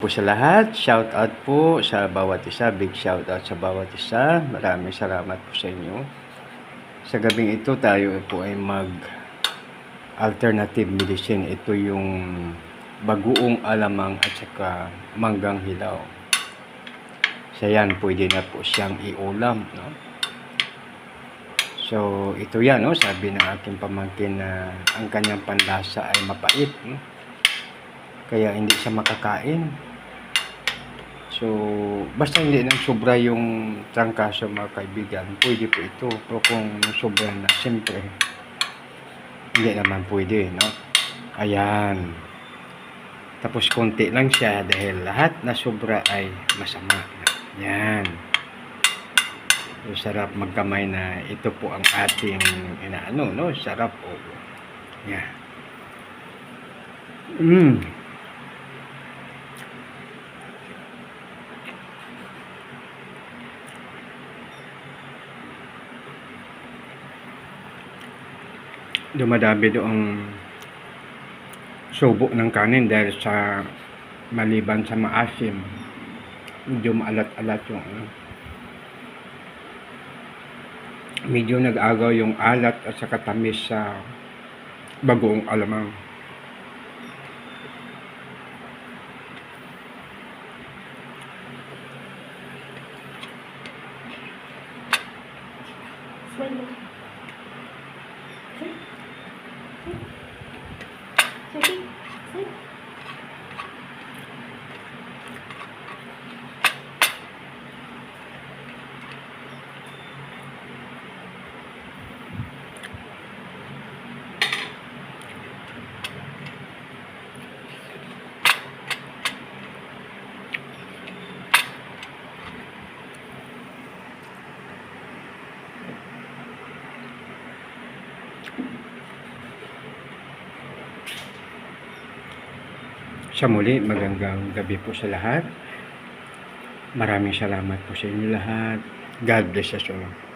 Po sa lahat, shout out po sa bawat isa, big shout out sa bawat isa. Maraming salamat po sa inyo. Sa gabing ito tayo po ay mag alternative medicine. Ito yung bagoong alamang at saka manggang hilaw. So yan, pwede na po siyang iulam, no? So ito yan, no? Sabi ng aking pamangkin na ang kanyang panlasa ay mapait, no? Kaya hindi siya makakain. So, basta hindi nang sobra yung trangkaso mga kaibigan, pwede po ito. Pero kung sobra na, siyempre, hindi naman pwede, no? Ayan. Tapos konti lang siya dahil lahat na sobra ay masama. Ayan. So, sarap magkamay na ito po ang ating inaano, no? Sarap po. Ayan. Dumadami doong subo ng kanin dahil sa maliban sa maasim, medyo maalat-alat yung medyo nag-agaw yung alat at saka tamis sa bagoong alamang. Sa muli, magandang gabi po sa lahat. Maraming salamat po sa inyo lahat. God bless us all.